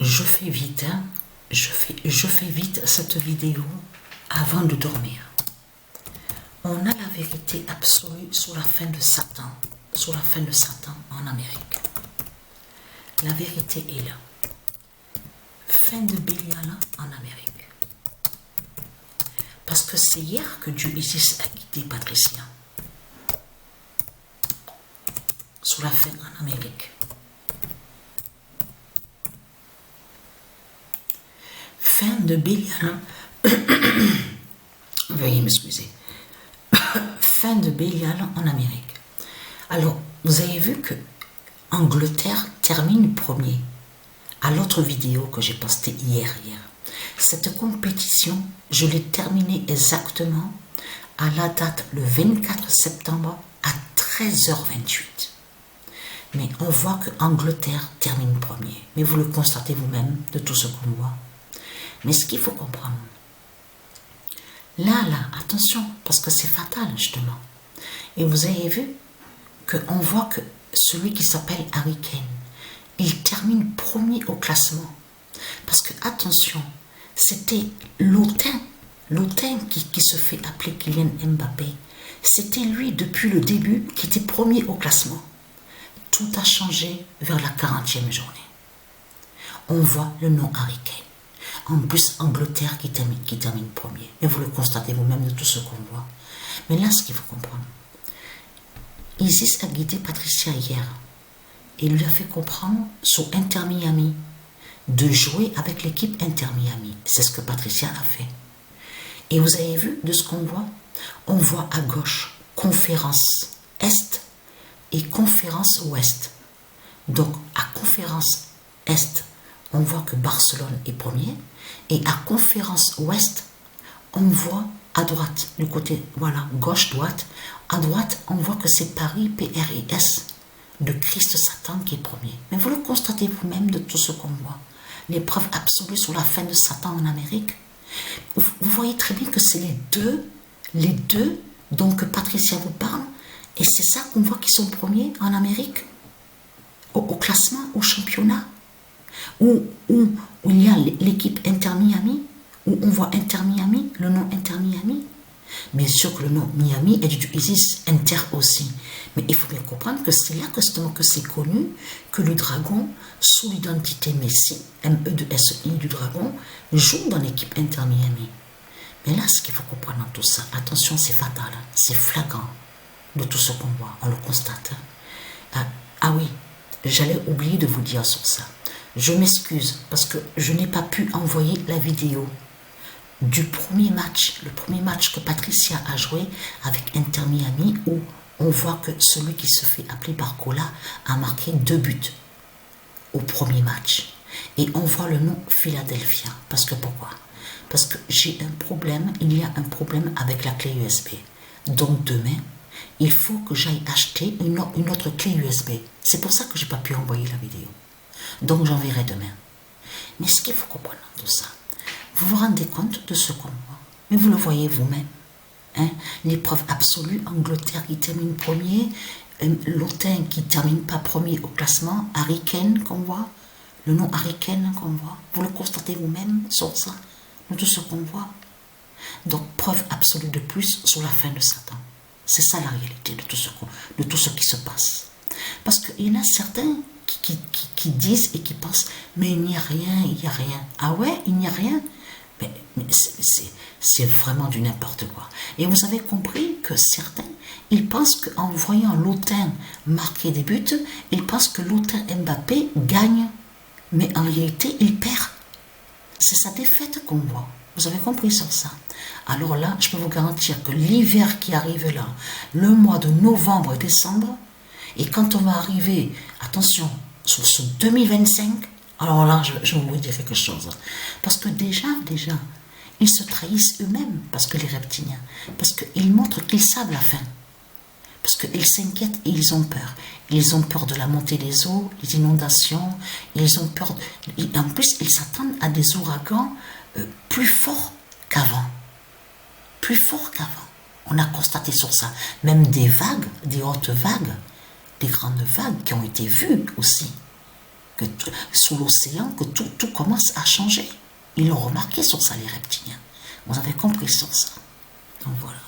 je fais vite, hein. Je fais vite cette vidéo avant de dormir. On a la vérité absolue sur la fin de Satan, en Amérique. La vérité est là. Fin de Bélial en Amérique. Parce que c'est hier que Dieu Isis a quitté Patricia. Sur la fin en Amérique. Fin de Bélial. Veuillez m'excuser. Fin de Bélial en Amérique. Alors, vous avez vu que Angleterre termine premier. À l'autre vidéo que j'ai postée hier. Cette compétition, je l'ai terminée exactement à la date le 24 septembre à 13h28. Mais on voit que Angleterre termine premier. Mais vous le constatez vous-même de tout ce qu'on voit. Mais ce qu'il faut comprendre, là, attention, parce que c'est fatal justement. Et vous avez vu qu'on voit que celui qui s'appelle Harry Kane, il termine premier au classement. Parce que, attention, c'était l'autain qui se fait appeler Kylian Mbappé. C'était lui, depuis le début, qui était premier au classement. Tout a changé vers la 40e journée. On voit le nom Harry Kane. En plus, Angleterre qui termine premier. Et vous le constatez vous-même de tout ce qu'on voit. Mais là, ce qu'il faut comprendre, Isis a guidé Patricia hier et lui a fait comprendre sur Inter Miami de jouer avec l'équipe Inter Miami. C'est ce que Patricia a fait. Et vous avez vu de ce qu'on voit? On voit à gauche conférence Est et conférence Ouest. Donc, à conférence Est, on voit que Barcelone est premier. Et à conférence Ouest, on voit à droite, du côté, voilà, gauche-droite, à droite, on voit que c'est Paris, PRIS, de Christ Satan qui est premier. Mais vous le constatez vous-même de tout ce qu'on voit. L'épreuve absolue sur la fin de Satan en Amérique. Vous voyez très bien que c'est les deux dont que Patricia vous parle, et c'est ça qu'on voit qu'ils sont premiers en Amérique, au classement, au championnat, où il y a l'équipe Inter Miami, où on voit Inter Miami, le nom Inter Miami. Bien sûr que le nom Miami est du Isis, Inter aussi. Mais il faut bien comprendre que c'est là que c'est connu que le dragon, sous l'identité Messi, M-E-S-I du dragon, joue dans l'équipe Inter Miami. Mais là, ce qu'il faut comprendre dans tout ça, attention, c'est fatal, c'est flagrant de tout ce qu'on voit, on le constate. Ah oui, j'allais oublier de vous dire sur ça. Je m'excuse parce que je n'ai pas pu envoyer la vidéo du premier match, le premier match que Patricia a joué avec Inter Miami, où on voit que celui qui se fait appeler Barcola a marqué 2 buts au premier match. Et on voit le nom Philadelphia. Parce que pourquoi? Parce que j'ai un problème, il y a un problème avec la clé USB. Donc demain, il faut que j'aille acheter une autre clé USB. C'est pour ça que je n'ai pas pu envoyer la vidéo. Donc j'enverrai demain. Mais ce qu'il faut comprendre dans tout ça, vous vous rendez compte de ce qu'on voit. Mais vous le voyez vous-même. Hein? L'épreuve absolue, Angleterre qui termine premier, l'autain qui ne termine pas premier au classement, Harry Kane qu'on voit, le nom Harry Kane qu'on voit. Vous le constatez vous-même sur ça, de tout ce qu'on voit. Donc preuve absolue de plus sur la fin de Satan. C'est ça la réalité de tout ce qui se passe. Parce qu'il y en a certains qui disent et qui pensent, mais il n'y a rien, il n'y a rien. Ah ouais, il n'y a rien? Mais c'est vraiment du n'importe quoi. Et vous avez compris que certains, ils pensent qu'en voyant l'autain marquer des buts, ils pensent que l'autain Mbappé gagne. Mais en réalité, il perd. C'est sa défaite qu'on voit. Vous avez compris sur ça? Alors là, je peux vous garantir que l'hiver qui arrive là, le mois de novembre et décembre, et quand on va arriver, attention, sur ce 2025, alors là, je vais vous dire quelque chose. Parce que déjà, ils se trahissent eux-mêmes, parce que les reptiliens, parce qu'ils montrent qu'ils savent la fin. Parce qu'ils s'inquiètent et ils ont peur. Ils ont peur de la montée des eaux, les inondations, ils ont peur. En plus, ils s'attendent à des ouragans plus forts qu'avant. Plus forts qu'avant. On a constaté sur ça. Même des vagues, des hautes vagues, des grandes vagues qui ont été vues aussi. que sous l'océan, que tout commence à changer. Ils l'ont remarqué sur ça, les reptiliens. Vous avez compris sur ça. Donc voilà.